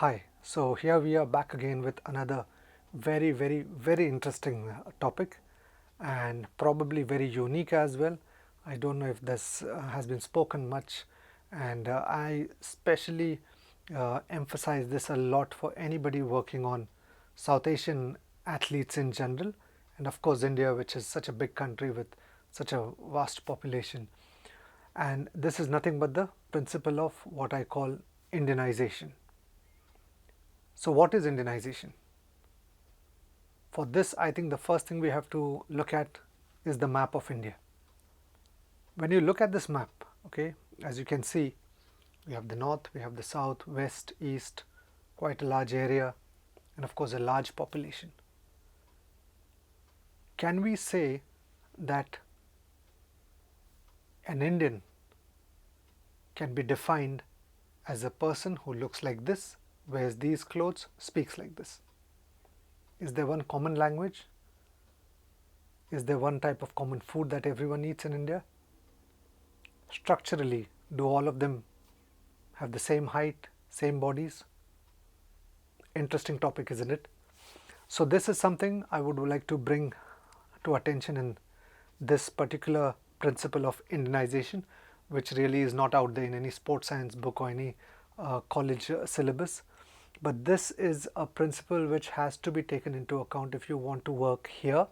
Hi, so here we are back again with another very interesting topic and probably very unique as well. I don't know if this has been spoken much, and I especially emphasize this a lot for anybody working on South Asian athletes in general, and of course, India, which is such a big country with such a vast population. And this is nothing but the principle of what I call Indianization. So, what is Indianization? For this, I think the first thing we have to look at is the map of India. When you look at this map, okay, as you can see, we have the north, we have the south, west, east, quite a large area, and of course, a large population. Can we say that an Indian can be defined as a person who looks like this, wears these clothes, speaks like this? Is there one common language? Is there one type of common food that everyone eats in India? Structurally, do all of them have the same height, same bodies? Interesting topic, isn't it? So this is something I would like to bring to attention in this particular principle of Indianization, which really is not out there in any sports science book or any college syllabus. But this is a principle which has to be taken into account if you want to work here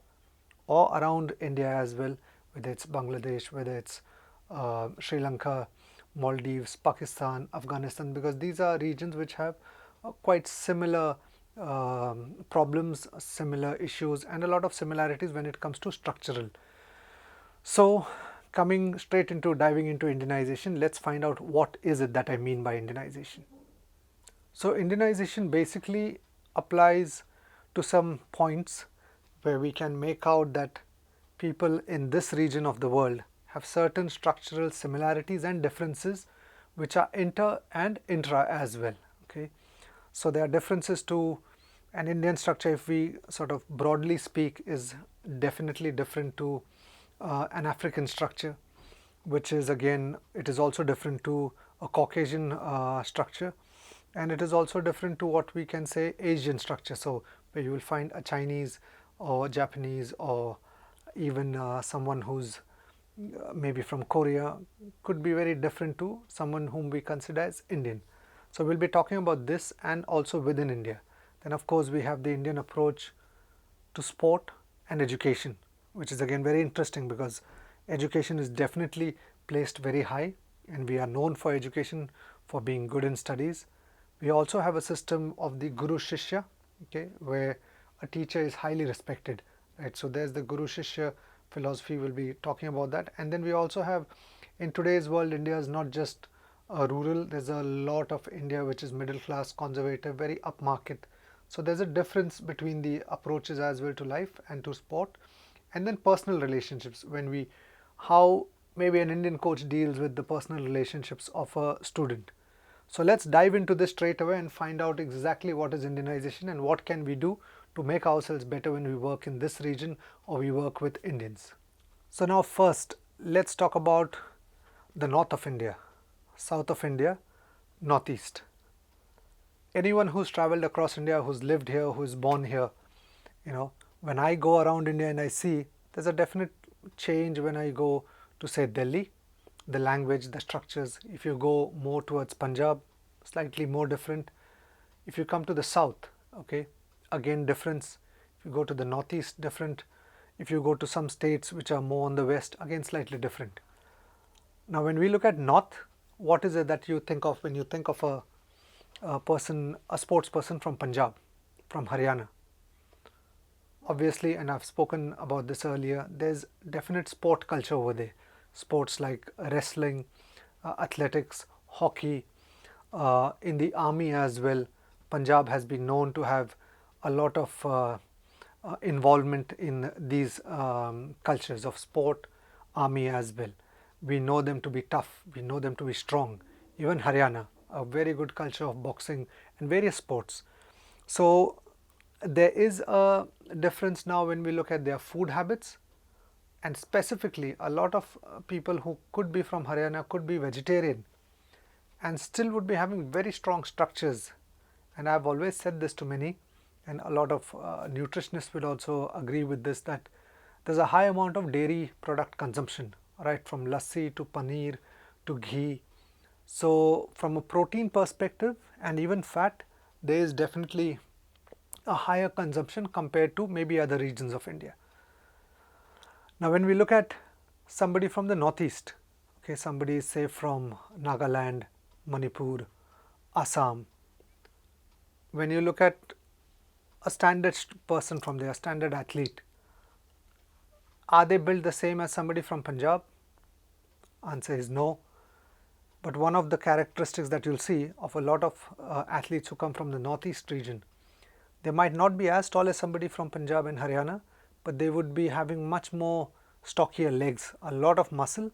or around India as well, whether it's Bangladesh, whether it's Sri Lanka, Maldives, Pakistan, Afghanistan, because these are regions which have quite similar problems, similar issues, and a lot of similarities when it comes to structural. So, coming straight into diving into Indianization, let's find out what is it that I mean by Indianization. So, Indianization basically applies to some points where we can make out that people in this region of the world have certain structural similarities and differences which are inter and intra as well. Okay, so there are differences to an Indian structure, if we sort of broadly speak, is definitely different to an African structure, which is again, it is also different to a Caucasian structure, and it is also different to what we can say Asian structure. So where you will find a Chinese or Japanese or even someone who's maybe from Korea could be very different to someone whom we consider as Indian. So we'll be talking about this and also within India. Then of course we have the Indian approach to sport and education, which is again very interesting because education is definitely placed very high and we are known for education for being good in studies. We also have a system of the Guru-Shishya, okay, where a teacher is highly respected, right? So there's the Guru-Shishya philosophy, we'll be talking about that. And then we also have, in today's world, India is not just rural, there's a lot of India which is middle class, conservative, very upmarket. So there's a difference between the approaches as well to life and to sport. And then personal relationships, when we, how maybe an Indian coach deals with the personal relationships of a student. So let's dive into this straight away and find out exactly what is Indianization and what can we do to make ourselves better when we work in this region or we work with Indians. So now first, let's talk about the north of India, south of India, northeast. Anyone who's traveled across India, who's lived here, who's born here, you know, when I go around India and I see there's a definite change when I go to say Delhi, the language, the structures. If you go more towards Punjab, slightly more different. If you come to the south, okay, again difference. If you go to the northeast, different. If you go to some states which are more on the west, again slightly different. Now when we look at north, what is it that you think of when you think of a person, a sports person from Punjab, from Haryana? Obviously, and I've spoken about this earlier, there's definite sport culture over there. Sports like wrestling, athletics, hockey, in the army as well. Punjab has been known to have a lot of involvement in these cultures of sport, army as well. We know them to be tough, we know them to be strong. Even Haryana, a very good culture of boxing and various sports. So there is a difference now when we look at their food habits, and specifically a lot of people who could be from Haryana could be vegetarian and still would be having very strong structures and I've always said this to many, and a lot of nutritionists will also agree with this, that there's a high amount of dairy product consumption, right, from lassi to paneer to ghee. So from a protein perspective and even fat, there is definitely a higher consumption compared to maybe other regions of India. Now when we look at somebody from the northeast, okay, somebody say from Nagaland, Manipur, Assam, when you look at a standard person from there, a standard athlete, are they built the same as somebody from Punjab? Answer is no. But one of the characteristics that you'll see of a lot of athletes who come from the northeast region, they might not be as tall as somebody from Punjab and Haryana, but they would be having much more stockier legs, a lot of muscle,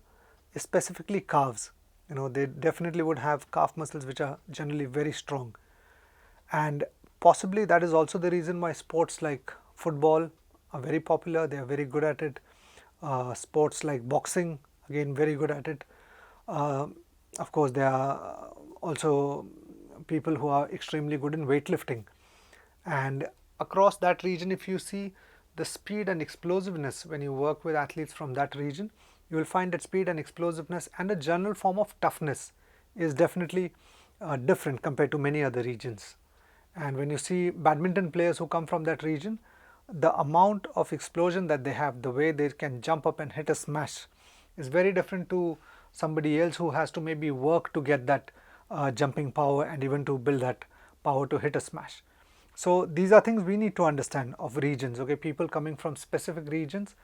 specifically calves. You know, they definitely would have calf muscles which are generally very strong. And possibly that is also the reason why sports like football are very popular. They are very good at it. Sports like boxing, again, very good at it. Of course, there are also people who are extremely good in weightlifting. And across that region, if you see the speed and explosiveness, when you work with athletes from that region, you will find that speed and explosiveness and a general form of toughness is definitely different compared to many other regions. And when you see badminton players who come from that region, the amount of explosion that they have, the way they can jump up and hit a smash, is very different to somebody else who has to maybe work to get that jumping power and even to build that power to hit a smash. So these are things we need to understand of regions. Okay, people coming from specific regions,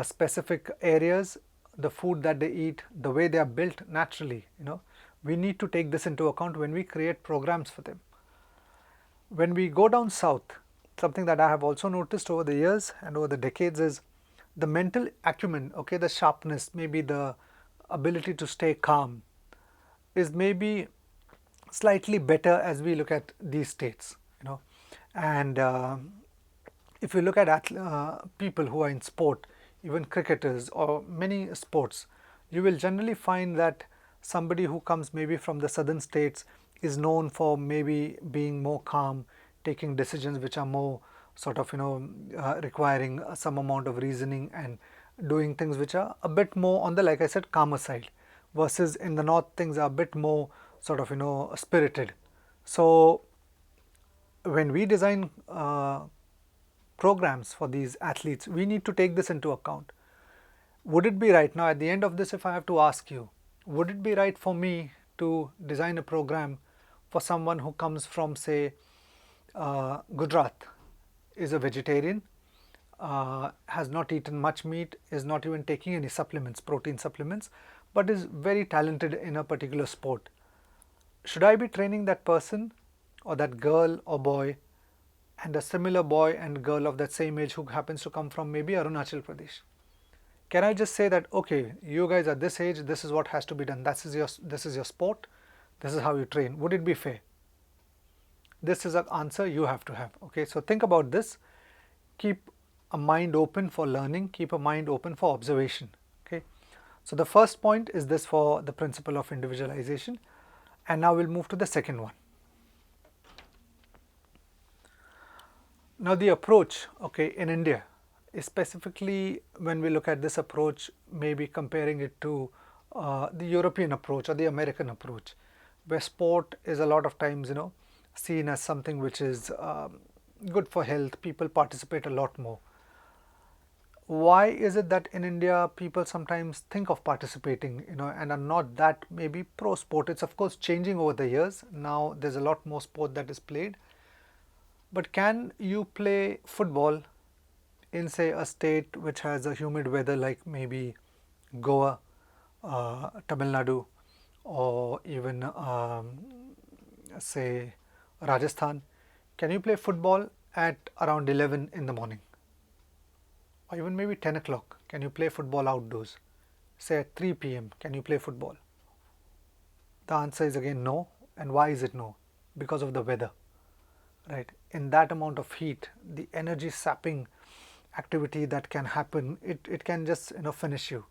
specific areas, the food that they eat, the way they are built naturally, you know, we need to take this into account when we create programs for them. When we go down south, something that I have also noticed over the years and over the decades is the mental acumen, okay, the sharpness, maybe the ability to stay calm is maybe slightly better as we look at these states, you know. And if you look at people who are in sport, even cricketers or many sports, you will generally find that somebody who comes maybe from the southern states is known for maybe being more calm, taking decisions which are more sort of, you know, requiring some amount of reasoning and doing things which are a bit more on the, like I said, calmer side, versus in the north things are a bit more sort of, you know, spirited. So when we design programs for these athletes, we need to take this into account. Would it be right now at the end of this, if I have to ask you, would it be right for me to design a program for someone who comes from, say, Gujarat, is a vegetarian, has not eaten much meat, is not even taking any supplements, protein supplements, but is very talented in a particular sport? Should I be training that person or that girl or boy and a similar boy and girl of that same age who happens to come from maybe Arunachal Pradesh? Can I just say that, okay, you guys are this age, this is what has to be done, this is your sport, this is how you train? Would it be fair? This is an answer you have to have. Okay, so think about this. Keep a mind open for learning, keep a mind open for observation. Okay, so the first point is this for the principle of individualization, and now we'll move to the second one. Now the approach, okay, in India, specifically when we look at this approach, maybe comparing it to the European approach or the American approach, where sport is a lot of times, you know, seen as something which is good for health, people participate a lot more. Why is it that in India people sometimes think of participating, you know, and are not that maybe pro sport? It's of course changing over the years. Now there's a lot more sport that is played. But can you play football in, say, a state which has a humid weather like maybe Goa, Tamil Nadu, or even say Rajasthan? Can you play football at around 11 in the morning? Or even maybe 10 o'clock? Can you play football outdoors? Say at 3 p.m. can you play football? The answer is again no. And why is it no? Because of the weather, right? In that amount of heat, the energy sapping activity that can happen, it can just, you know, finish you.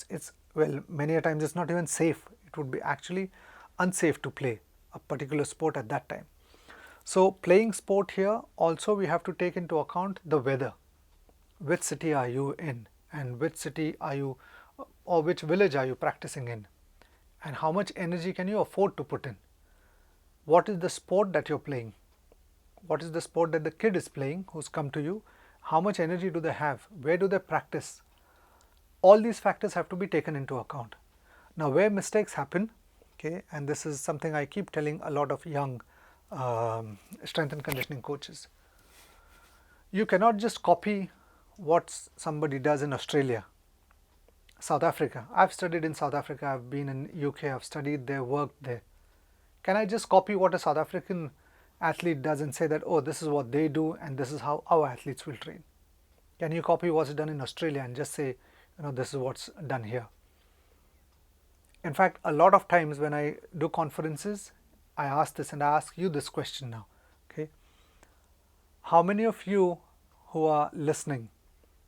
It's well, many a times it's not even safe. It would be actually unsafe to play a particular sport at that time. So playing sport here also we have to take into account the weather. Which city are you in, and which city are you, or which village are you practicing in, and how much energy can you afford to put in. What is the sport that you're playing? What is the sport that the kid is playing who's come to you? How much energy do they have? Where do they practice? All these factors have to be taken into account. Now where mistakes happen, okay, and this is something I keep telling a lot of young strength and conditioning coaches. You cannot just copy what somebody does in Australia, South Africa. I've studied in South Africa, I've been in UK, I've studied there, worked there. Can I just copy what a South African athlete does and say that, oh, this is what they do and this is how our athletes will train? Can you copy what's done in Australia and just say, this is what's done here? In fact, a lot of times when I do conferences, I ask this, and I ask you this question now, okay? How many of you who are listening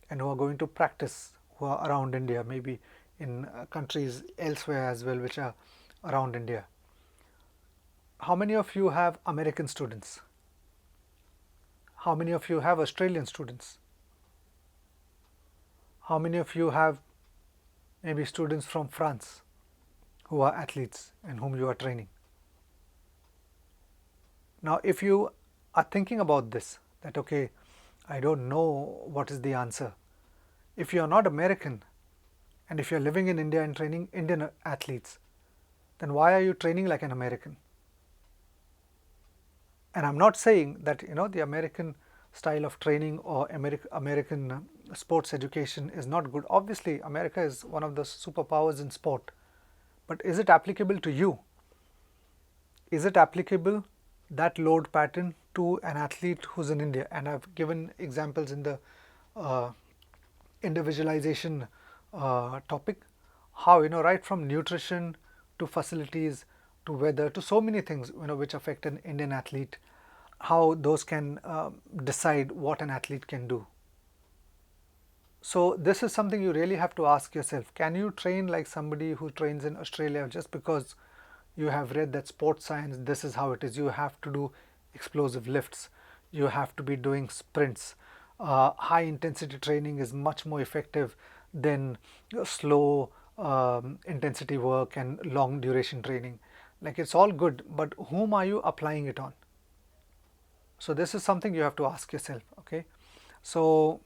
and who are going to practice, who are around India, maybe in countries elsewhere as well which are around India, how many of you have American students? How many of you have Australian students? How many of you have maybe students from France who are athletes and whom you are training? Now if you are thinking about this, that okay, I don't know what is the answer. If you are not American and if you are living in India and training Indian athletes, then why are you training like an American? And I'm not saying that the American style of training or American sports education is not good. Obviously America is one of the superpowers in sport, but is it applicable to you? Is it applicable, that load pattern, to an athlete who's in India? And I've given examples in the individualization topic, how right from nutrition to facilities to weather to so many things which affect an Indian athlete, how those can decide what an athlete can do. So this is something you really have to ask yourself. Can you train like somebody who trains in Australia just because you have read that sports science, this is how it is? You have to do explosive lifts, you have to be doing sprints. High intensity training is much more effective than slow intensity work and long duration training. Like, it's all good, but whom are you applying it on? So this is something you have to ask yourself, okay? So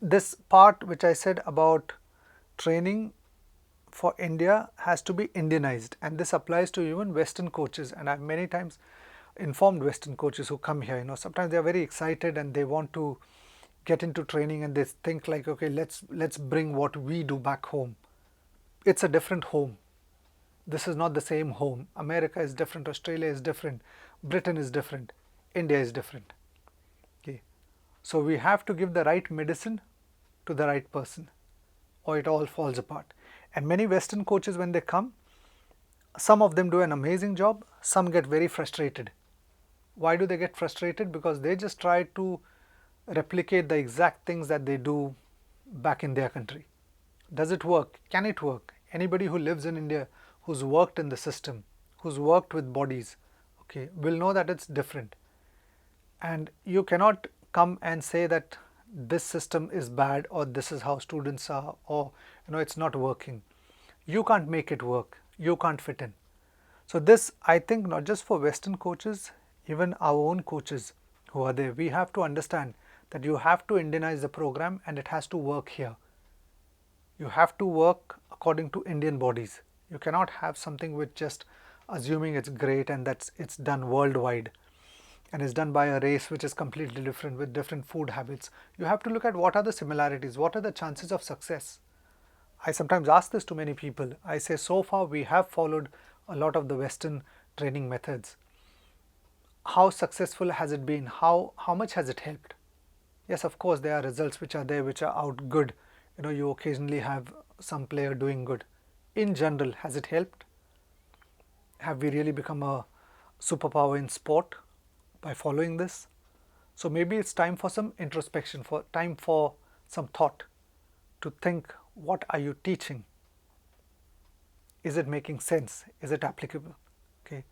this part which I said about training for India has to be Indianized, and this applies to even Western coaches. And I've many times informed Western coaches who come here, sometimes they are very excited and they want to get into training and they think like, okay, let's bring what we do back home. It's a different home. This is not the same home. America is different, Australia is different, Britain is different, India is different. Okay. So we have to give the right medicine to the right person, or it all falls apart. And many Western coaches, when they come, some of them do an amazing job, some get very frustrated. Why do they get frustrated? Because they just try to replicate the exact things that they do back in their country. Does it work? Can it work? Anybody who lives in India, who's worked in the system, who's worked with bodies, okay, will know that it's different. And you cannot come and say that this system is bad, or this is how students are, or it's not working. You can't make it work. You can't fit in. So this, I think, not just for Western coaches, even our own coaches who are there, we have to understand that you have to Indianize the program and it has to work here. You have to work according to Indian bodies. You cannot have something with just assuming it's great and that it's done worldwide and is done by a race which is completely different with different food habits. You have to look at what are the similarities, what are the chances of success. I sometimes ask this to many people. I say, so far we have followed a lot of the Western training methods. How successful has it been? How much has it helped? Yes, of course, there are results which are there, which are out good. You occasionally have some player doing good. In general, has it helped? Have we really become a superpower in sport by following this? So maybe it's time for some introspection, time for some thought, to think, what are you teaching? Is it making sense? Is it applicable? Okay.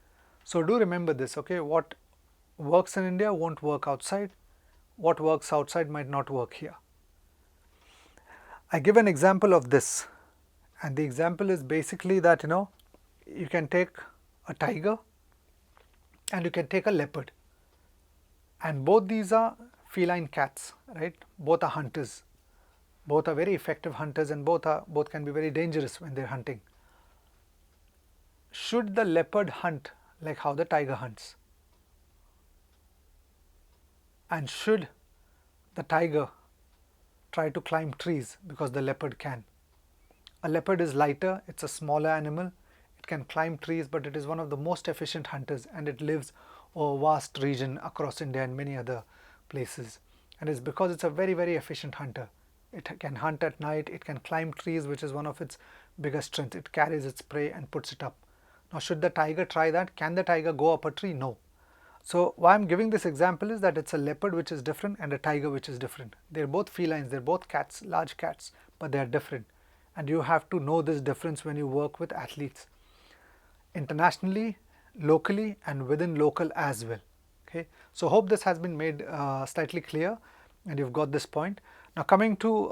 So do remember this, okay? What works in India won't work outside. What works outside might not work here. I give an example of this, and the example is basically that you can take a tiger and you can take a leopard, and both these are feline cats, right? Both are hunters, both are very effective hunters, and both can be very dangerous when they're hunting. Should the leopard hunt like how the tiger hunts? And should the tiger try to climb trees because the leopard can? A leopard is lighter, it's a smaller animal, it can climb trees, but it is one of the most efficient hunters, and it lives over a vast region across India and many other places. And it's because it's a very, very efficient hunter. It can hunt at night, it can climb trees, which is one of its biggest strengths. It carries its prey and puts it up. Now, should the tiger try that? Can the tiger go up a tree? No. So, why I am giving this example is that it's a leopard which is different and a tiger which is different. They are both felines, they are both cats, large cats, but they are different. And you have to know this difference when you work with athletes, internationally, locally, and within local as well. Okay. So, hope this has been made slightly clear and you've got this point. Now, coming to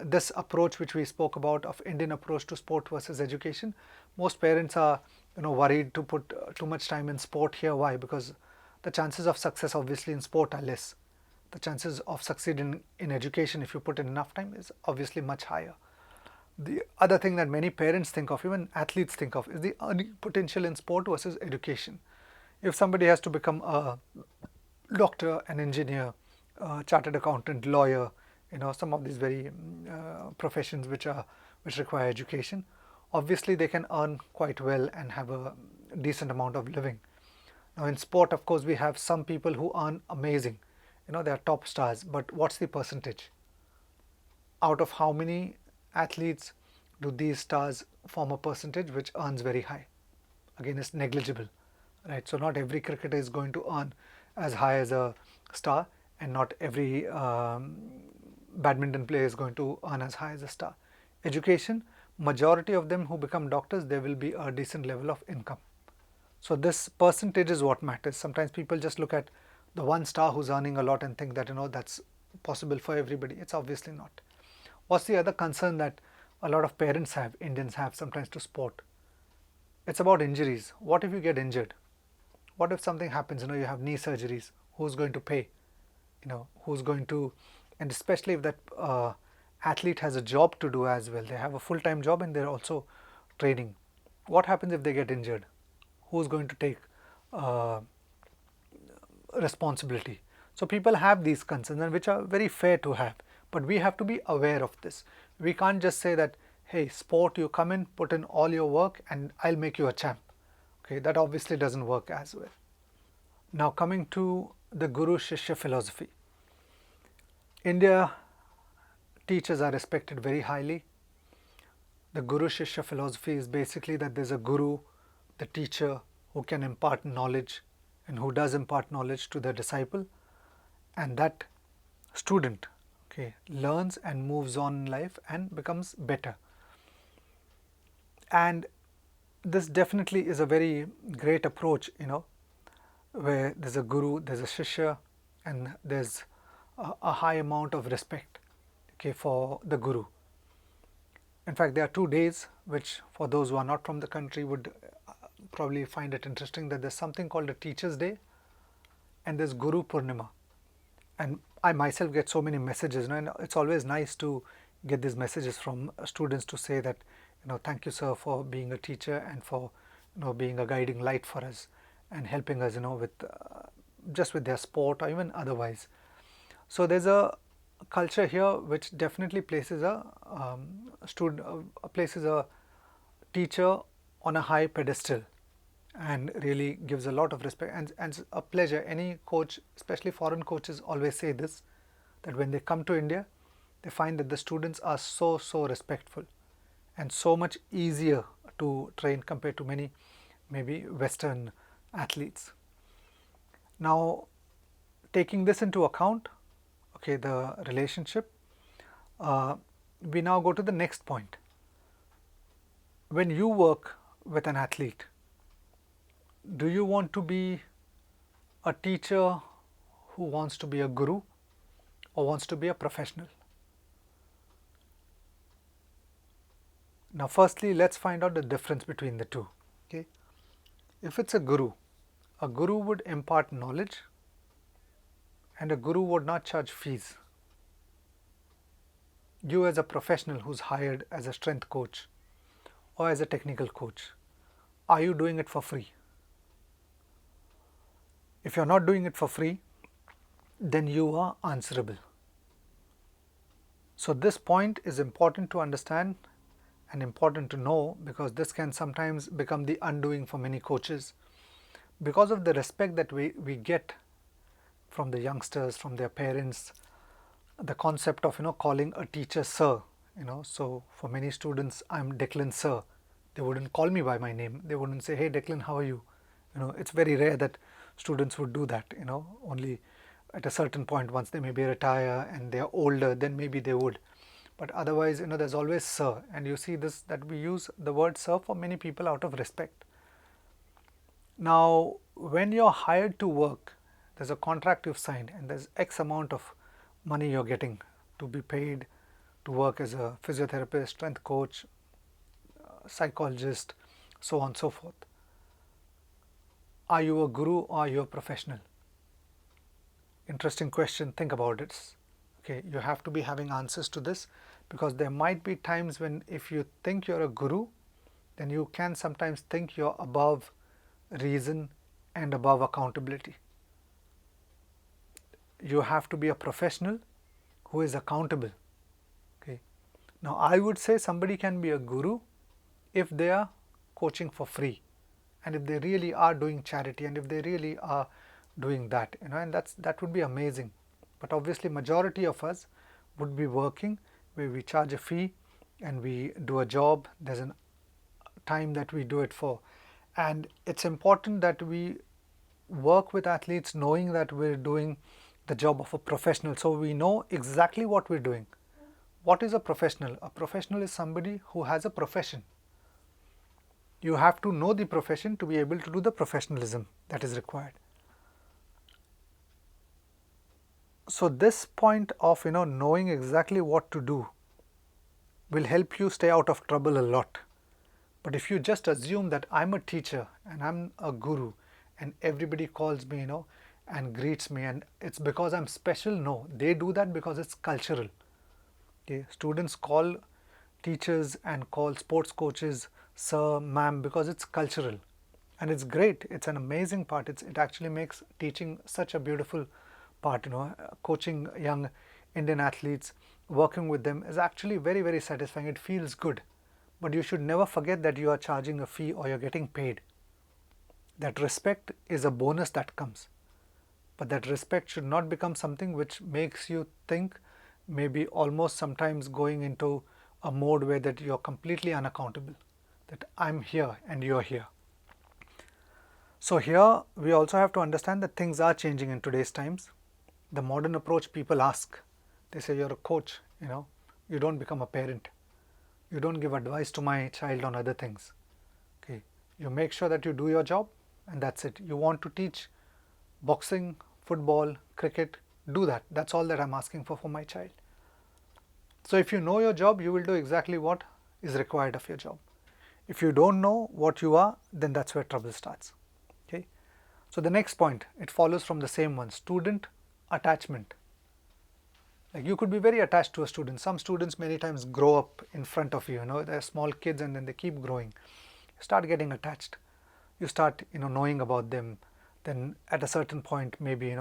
this approach which we spoke about of Indian approach to sport versus education, most parents are worried to put too much time in sport here. Why? Because the chances of success obviously in sport are less. The chances of succeeding in education, if you put in enough time, is obviously much higher. The other thing that many parents think of, even athletes think of, is the earning potential in sport versus education. If somebody has to become a doctor, an engineer, a chartered accountant, lawyer, some of these very professions which require education, obviously they can earn quite well and have a decent amount of living. Now in sport, of course, we have some people who earn amazing, they are top stars, but what's the percentage? Out of how many athletes do these stars form a percentage which earns very high? Again, it's negligible, right? So not every cricketer is going to earn as high as a star, and not every badminton player is going to earn as high as a star. Education, majority of them who become doctors, there will be a decent level of income. So this percentage is what matters. Sometimes people just look at the one star who's earning a lot and think that that's possible for everybody. It's obviously not. What's the other concern that a lot of parents have, Indians have sometimes to sport? It's about injuries. What if you get injured? What if something happens, you have knee surgeries? Who's going to pay? Who's going to, and especially if that athlete has a job to do as well. They have a full-time job and they're also training. What happens if they get injured? Who's going to take responsibility? So people have these concerns, and which are very fair to have, but we have to be aware of this. We can't just say that, hey, sport, you come in, put in all your work and I'll make you a champ. Okay, that obviously doesn't work as well. Now coming to the Guru-Shishya philosophy. India, teachers are respected very highly. The Guru-Shishya philosophy is basically that there's a guru, the teacher, who can impart knowledge and who does impart knowledge to the disciple, and that student learns and moves on in life and becomes better. And this definitely is a very great approach, where there's a guru, there's a shishya, and there's a high amount of respect for the guru. In fact, there are 2 days which, for those who are not from the country, would probably find it interesting, that there's something called a Teachers' Day and there's Guru Purnima. And I myself get so many messages, and it's always nice to get these messages from students to say that, thank you, sir, for being a teacher and for, being a guiding light for us and helping us, with just with their sport or even otherwise. So there's a culture here which definitely places a teacher on a high pedestal and really gives a lot of respect, and it's a pleasure. Any coach, especially foreign coaches, always say this, that when they come to India, they find that the students are so respectful and so much easier to train compared to many maybe Western athletes. Now, taking this into account, the relationship, we now go to the next point. When you work with an athlete, do you want to be a teacher who wants to be a guru or wants to be a professional? Now firstly, let's find out the difference between the two. Okay, if it's a guru would impart knowledge, and a guru would not charge fees. You as a professional who's hired as a strength coach or as a technical coach, are you doing it for free? If you're not doing it for free, then you are answerable. So this point is important to understand and important to know, because this can sometimes become the undoing for many coaches, because of the respect that we get from the youngsters, from their parents, the concept of calling a teacher sir. So for many students, I'm Declan sir. They wouldn't call me by my name. They wouldn't say, hey Declan, how are you? It's very rare that students would do that. Only at a certain point, once they maybe retire and they are older, then maybe they would. But otherwise, there's always sir, and you see this, that we use the word sir for many people out of respect. Now, when you're hired to work, there's a contract you've signed, and there's X amount of money you're getting to be paid to work as a physiotherapist, strength coach, psychologist, so on and so forth. Are you a guru or are you a professional? Interesting question. Think about it. Okay, you have to be having answers to this, because there might be times when if you think you're a guru, then you can sometimes think you're above reason and above accountability. You have to be a professional who is accountable. Okay. Now I would say somebody can be a guru if they are coaching for free, and if they really are doing charity, and if they really are doing that, and that would be amazing. But obviously majority of us would be working where we charge a fee and we do a job. There's a time that we do it for, and it's important that we work with athletes knowing that we're doing the job of a professional, so we know exactly what we're doing. What is a professional? A professional is somebody who has a profession. You have to know the profession to be able to do the professionalism that is required. So this point of knowing exactly what to do will help you stay out of trouble a lot. But if you just assume that I'm a teacher and I'm a guru and everybody calls me and greets me and it's because I'm special, no, they do that because it's cultural. Okay. Students call teachers and call sports coaches sir, ma'am, because it's cultural, and it's great. It's an amazing part. It actually makes teaching such a beautiful part. Coaching young Indian athletes, working with them is actually very, very satisfying. It feels good. But you should never forget that you are charging a fee or you're getting paid. That respect is a bonus that comes. But that respect should not become something which makes you think, maybe almost sometimes going into a mode where that you're completely unaccountable, that I'm here and you're here. So here we also have to understand that things are changing in today's times. The modern approach, people ask, they say, you're a coach, you don't become a parent. You don't give advice to my child on other things. Okay, you make sure that you do your job and that's it. You want to teach boxing, football, cricket, do that. That's all that I'm asking for my child. So if you know your job, you will do exactly what is required of your job. If you don't know what you are, then that's where trouble starts. Okay. So the next point, it follows from the same one, student attachment. Like you could be very attached to a student. Some students many times grow up in front of you, they're small kids and then they keep growing. You start getting attached. You start, knowing about them. Then at a certain point, maybe,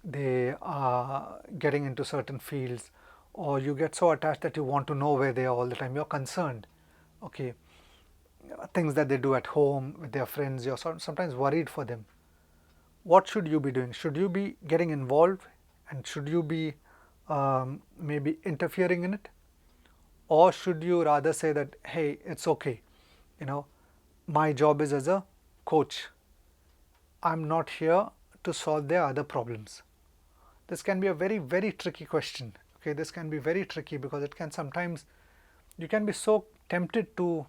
they are getting into certain fields, or you get so attached that you want to know where they are all the time. You're concerned. Okay. Things that they do at home with their friends, you're sometimes worried for them. What should you be doing? Should you be getting involved, and should you be maybe interfering in it, or should you rather say that, hey, it's okay, my job is as a coach, I'm not here to solve their other problems? This can be a very, very tricky question. Okay, this can be very tricky because it can sometimes, you can be so tempted to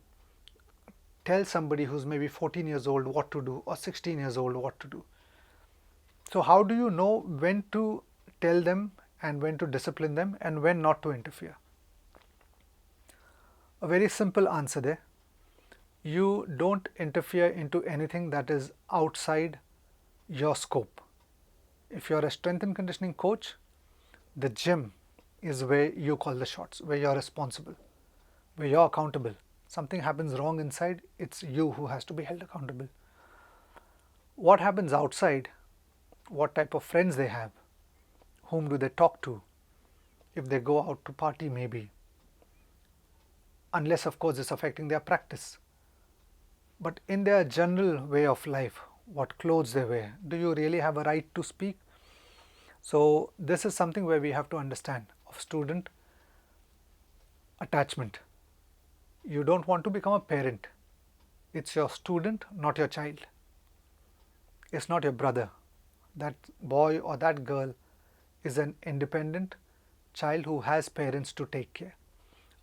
tell somebody who's maybe 14 years old what to do, or 16 years old what to do. So how do you know when to tell them and when to discipline them and when not to interfere? A very simple answer there. You don't interfere into anything that is outside your scope. If you're a strength and conditioning coach, the gym is where you call the shots, where you're responsible, where you're accountable. Something happens wrong inside, it's you who has to be held accountable. What happens outside, what type of friends they have, whom do they talk to, if they go out to party maybe, unless of course it's affecting their practice. But in their general way of life, what clothes they wear, do you really have a right to speak? So this is something where we have to understand of student attachment. You don't want to become a parent. It's your student, not your child. It's not your brother. That boy or that girl is an independent child who has parents to take care.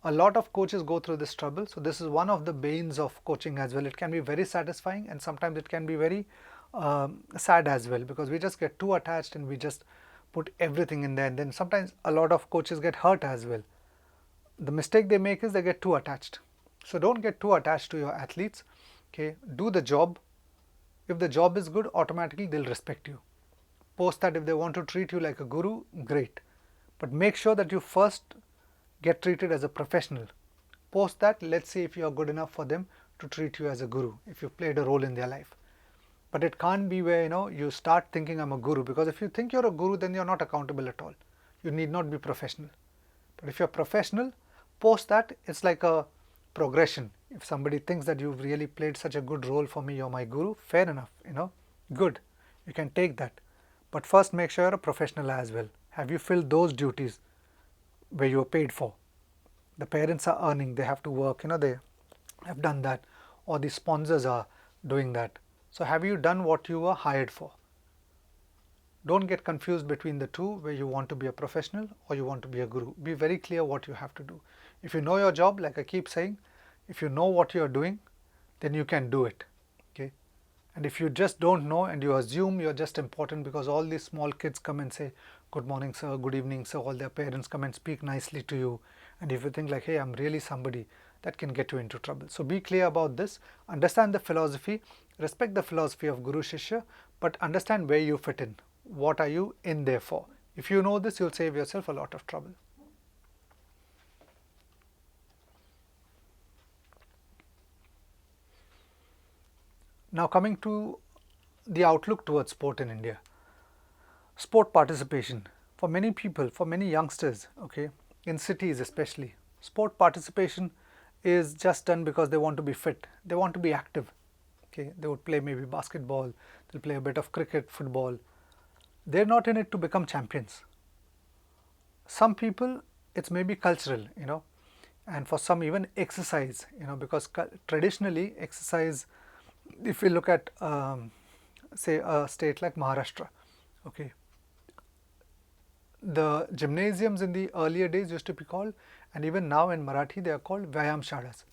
A lot of coaches go through this trouble. So this is one of the banes of coaching as well. It can be very satisfying and sometimes it can be very sad as well, because we just get too attached and we just put everything in there, and then sometimes a lot of coaches get hurt as well. The mistake they make is they get too attached. So don't get too attached to your athletes. Okay, do the job. If the job is good, automatically they'll respect you. Post that, if they want to treat you like a guru, great. But make sure that you first get treated as a professional. Post that, let's see if you are good enough for them to treat you as a guru, if you've played a role in their life. But it can't be where you start thinking I'm a guru, because if you think you're a guru, then you're not accountable at all. You need not be professional. But if you're professional, post that, it's like a progression. If somebody thinks that you've really played such a good role for me, you're my guru, fair enough, good. You can take that. But first make sure you're a professional as well. Have you filled those duties where you are paid for? The parents are earning, they have to work, they have done that, or the sponsors are doing that. So have you done what you were hired for? Don't get confused between the two, where you want to be a professional or you want to be a guru. Be very clear what you have to do. If you know your job, like I keep saying, if you know what you are doing, then you can do it. Okay. And if you just don't know and you assume you're just important because all these small kids come and say, good morning sir, good evening sir, all their parents come and speak nicely to you, and if you think like, hey, I'm really somebody, that can get you into trouble. So be clear about this, understand the philosophy, respect the philosophy of Guru-Shishya, but understand where you fit in. What are you in there for? If you know this, you'll save yourself a lot of trouble. Now coming to the outlook towards sport in India. Sport participation. For many people, for many youngsters, okay, in cities especially, sport participation is just done because they want to be fit, they want to be active. Okay, they would play maybe basketball, they'll play a bit of cricket, football. They're not in it to become champions. Some people, it's maybe cultural, and for some even exercise, because traditionally exercise, if we look at say a state like Maharashtra, okay, the gymnasiums in the earlier days used to be called, and even now in Marathi they are called Vyayam Shalas.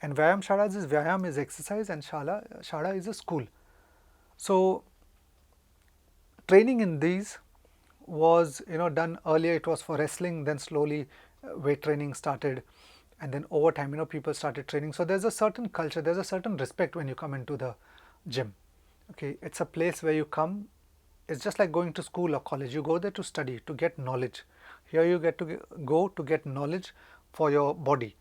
And Vyayam Shalas is, Vyayam is exercise and Shala is a school. So training in these was done earlier. It was for wrestling, then slowly weight training started, and then over time people started training. So there's a certain culture, there's a certain respect when you come into the gym. Okay, it's a place where you come, it's just like going to school or college. You go there to study, to get knowledge. Here you get to go to get knowledge for your body.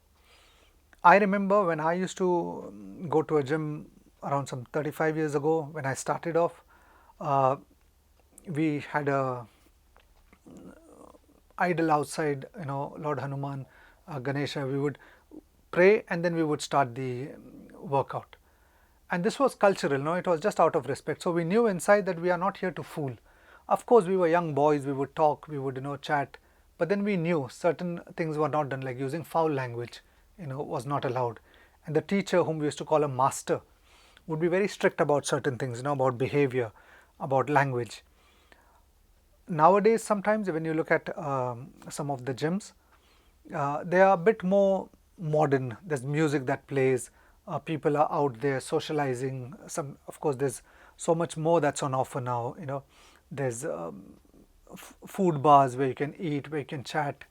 I remember when I used to go to a gym around some 35 years ago, when I started off, we had a idol outside, Lord Hanuman, Ganesha. We would pray and then we would start the workout. And this was cultural, it was just out of respect. So we knew inside that we are not here to fool. Of course, we were young boys, we would talk, we would chat, but then we knew certain things were not done, like using foul language, was not allowed. And the teacher, whom we used to call a master, would be very strict about certain things, about behavior, about language. Nowadays, sometimes when you look at some of the gyms, they are a bit more modern. There's music that plays, people are out there socializing. Of course, there's so much more that's on offer now, There's food bars where you can eat, where you can chat.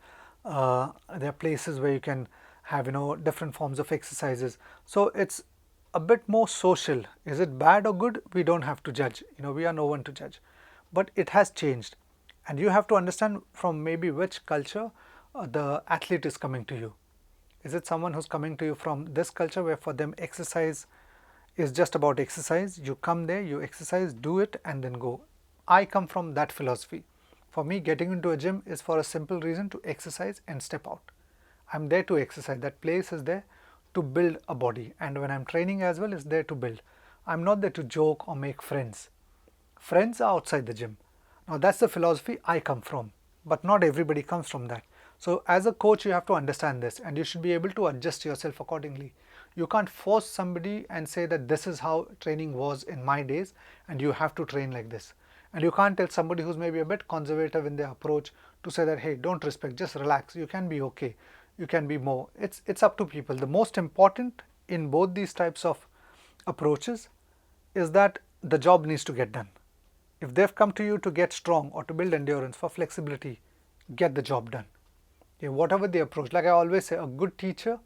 There are places where you can have different forms of exercises. So it's a bit more social. Is it bad or good? We don't have to judge. We are no one to judge. But it has changed, and you have to understand from maybe which culture the athlete is coming to you. Is it someone who's coming to you from this culture where for them exercise is just about exercise? You come there, you exercise, do it, and then go. I come from that philosophy. For me, getting into a gym is for a simple reason: to exercise and step out. I'm there to exercise. That place is there to build a body, and when I'm training as well, is there to build. I'm not there to joke or make friends. Friends are outside the gym. Now that's the philosophy I come from, but not everybody comes from that. So as a coach, you have to understand this, and you should be able to adjust yourself accordingly. You can't force somebody and say that this is how training was in my days and you have to train like this. And you can't tell somebody who's maybe a bit conservative in their approach to say that, hey, don't respect, just relax, you can be okay, you can be more. It's up to people. The most important in both these types of approaches is that the job needs to get done. If they've come to you to get strong or to build endurance for flexibility, get the job done. Okay, whatever the approach, like I always say, a good teacher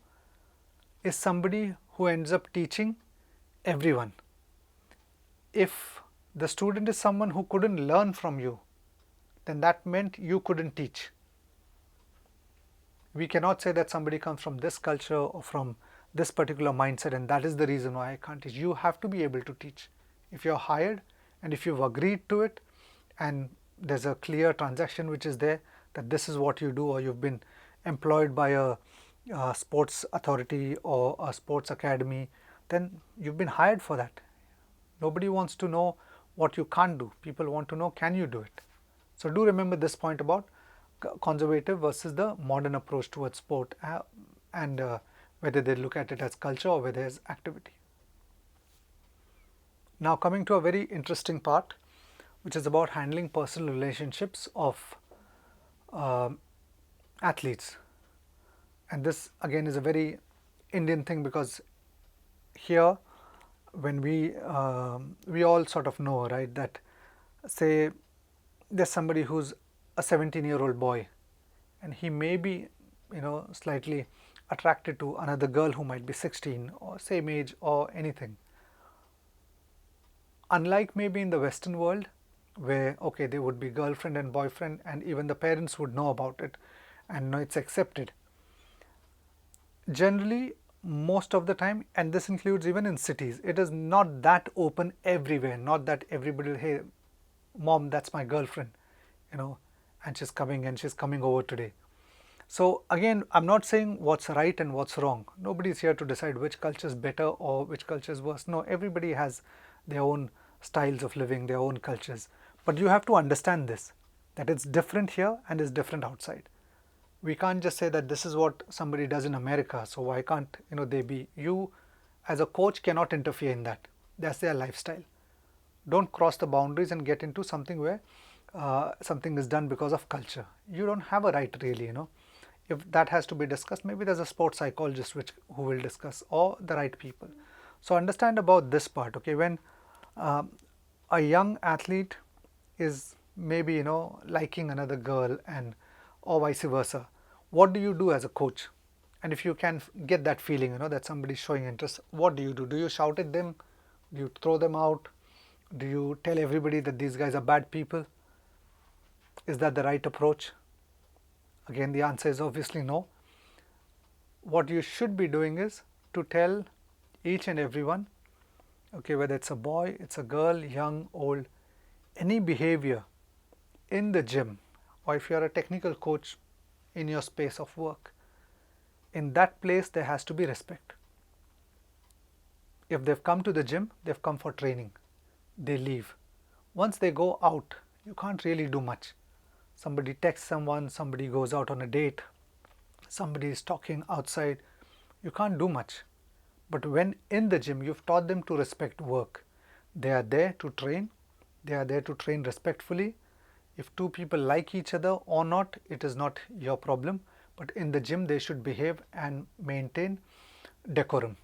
is somebody who ends up teaching everyone. If the student is someone who couldn't learn from you, then that meant you couldn't teach. We cannot say that somebody comes from this culture or from this particular mindset and that is the reason why I can't teach. You have to be able to teach. If you're hired and if you've agreed to it and there's a clear transaction which is there that this is what you do, or you've been employed by a sports authority or a sports academy, then you've been hired for that. Nobody wants to know what you can't do. People want to know, can you do it? So do remember this point about conservative versus the modern approach towards sport, and whether they look at it as culture or whether it's activity. Now coming to a very interesting part, which is about handling personal relationships of athletes. And this again is a very Indian thing, because here when we all sort of know, right, that say there's somebody who's a 17-year-old boy and he may be slightly attracted to another girl who might be 16 or same age or anything. Unlike maybe in the Western world where okay, there would be girlfriend and boyfriend and even the parents would know about it and know it's accepted. Generally, most of the time, and this includes even in cities, it is not that open everywhere. Not that everybody, hey, mom, that's my girlfriend, and she's coming over today. So again, I'm not saying what's right and what's wrong. Nobody's here to decide which culture is better or which culture is worse. No, everybody has their own styles of living, their own cultures. But you have to understand this, that it's different here and it's different outside. We can't just say that this is what somebody does in America, so why can't they be? You as a coach cannot interfere in that. That's their lifestyle. Don't cross the boundaries and get into something where something is done because of culture. You don't have a right really. If that has to be discussed, maybe there's a sports psychologist who will discuss, or the right people. So understand about this part. Okay, when a young athlete is maybe liking another girl and or vice versa, what do you do as a coach? And if you can get that feeling that somebody is showing interest, what do you do? Do you shout at them? Do you throw them out? Do you tell everybody that these guys are bad people? Is that the right approach? Again, the answer is obviously no. What you should be doing is to tell each and everyone, okay, whether it's a boy, it's a girl, young, old, any behavior in the gym, or if you are a technical coach in your space of work, in that place there has to be respect. If they've come to the gym, they've come for training, they leave. Once they go out, you can't really do much. Somebody texts someone, somebody goes out on a date, somebody is talking outside, you can't do much. But when in the gym, you've taught them to respect work. They are there to train, they are there to train respectfully. If two people like each other or not, it is not your problem. But in the gym, they should behave and maintain decorum.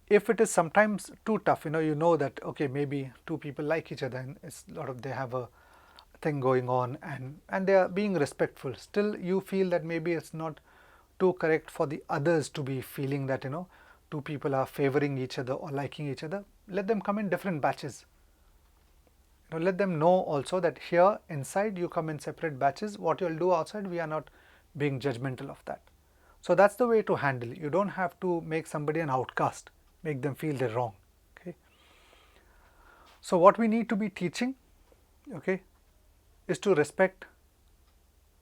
If it is sometimes too tough, you know that okay, maybe two people like each other and it's they have a thing going on, and they are being respectful. Still you feel that maybe it's not too correct for the others to be feeling that two people are favoring each other or liking each other. Let them come in different batches. Let them know also that here inside you come in separate batches. What you'll do outside, we are not being judgmental of that. So that's the way to handle it. You don't have to make somebody an outcast, make them feel they're wrong. Okay. So what we need to be teaching, okay, is to respect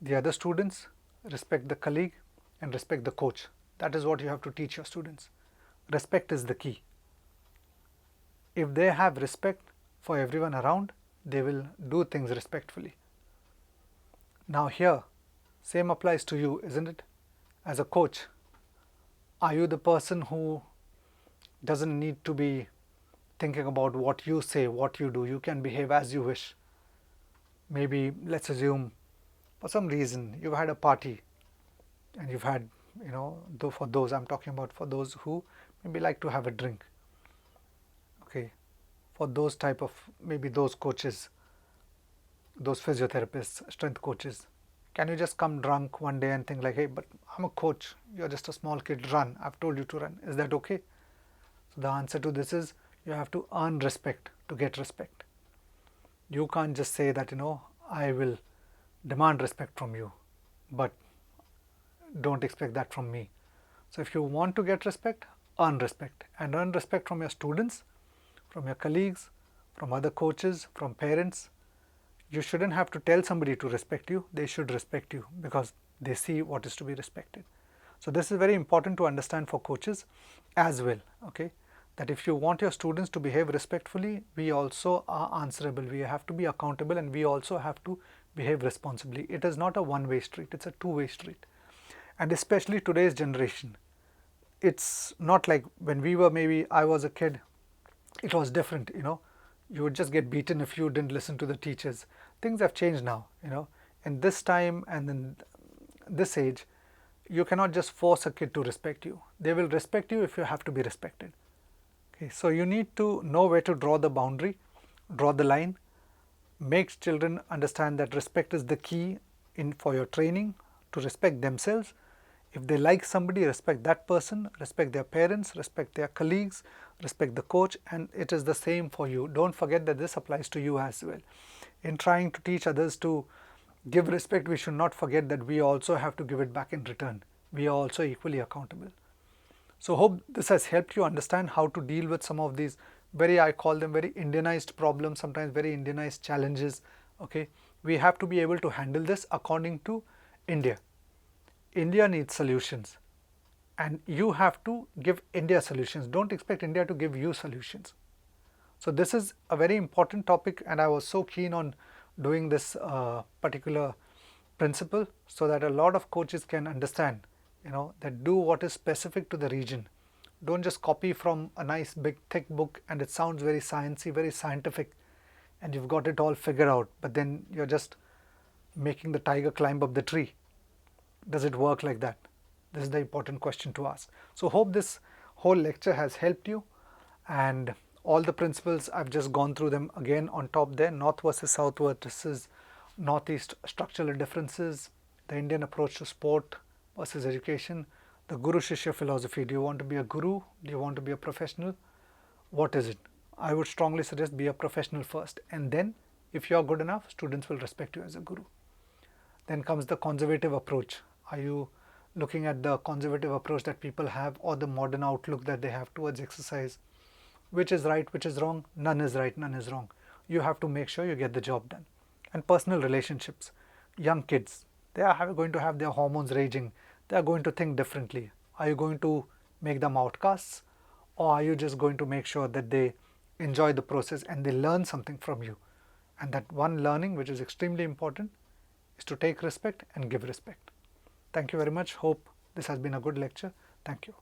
the other students, respect the colleague, and respect the coach. That is what you have to teach your students. Respect is the key. If they have respect for everyone around, they will do things respectfully. Now here, same applies to you, isn't it? As a coach, are you the person who doesn't need to be thinking about what you say, what you do? You can behave as you wish. Maybe let's assume for some reason you've had a party and you've had, though for those I'm talking about, for those who maybe like to have a drink. Okay, for those type of, maybe those coaches, those physiotherapists, strength coaches, can you just come drunk one day and think like, hey, but I'm a coach, you're just a small kid, run, I've told you to run, is that okay? So the answer to this is, you have to earn respect to get respect. You can't just say that, I will demand respect from you, but don't expect that from me. So if you want to get respect, earn respect, and earn respect from your students, from your colleagues, from other coaches, from parents. You shouldn't have to tell somebody to respect you. They should respect you because they see what is to be respected. So this is very important to understand for coaches as well, okay, that if you want your students to behave respectfully, we also are answerable. We have to be accountable, and we also have to behave responsibly. It is not a one-way street, it's a two-way street. And especially today's generation, it's not like when we were, maybe I was a kid, it was different, you would just get beaten if you didn't listen to the teachers. Things have changed now, in this time and in this age, you cannot just force a kid to respect you. They will respect you if you have to be respected. Okay, so you need to know where to draw the boundary, draw the line, make children understand that respect is the key for your training, to respect themselves. If they like somebody, respect that person, respect their parents, respect their colleagues, respect the coach, and it is the same for you. Don't forget that this applies to you as well. In trying to teach others to give respect, we should not forget that we also have to give it back in return. We are also equally accountable. So hope this has helped you understand how to deal with some of these I call them very Indianized problems, sometimes very Indianized challenges. Okay, we have to be able to handle this according to India. India needs solutions, and you have to give India solutions. Don't expect India to give you solutions. So this is a very important topic, and I was so keen on doing this particular principle so that a lot of coaches can understand, that do what is specific to the region. Don't just copy from a nice big thick book and it sounds very sciencey, very scientific, and you've got it all figured out, but then you're just making the tiger climb up the tree. Does it work like that? This is the important question to ask. So hope this whole lecture has helped you, and all the principles I've just gone through them again on top there. North versus south versus northeast structural differences, the Indian approach to sport versus education, the Guru-Shishya philosophy. Do you want to be a guru? Do you want to be a professional? What is it? I would strongly suggest be a professional first, and then if you are good enough, students will respect you as a guru. Then comes the conservative approach. Are you looking at the conservative approach that people have, or the modern outlook that they have towards exercise? Which is right, which is wrong? None is right, none is wrong. You have to make sure you get the job done. And personal relationships. Young kids, they are going to have their hormones raging. They are going to think differently. Are you going to make them outcasts, or are you just going to make sure that they enjoy the process and they learn something from you? And that one learning, which is extremely important, is to take respect and give respect. Thank you very much. Hope this has been a good lecture. Thank you.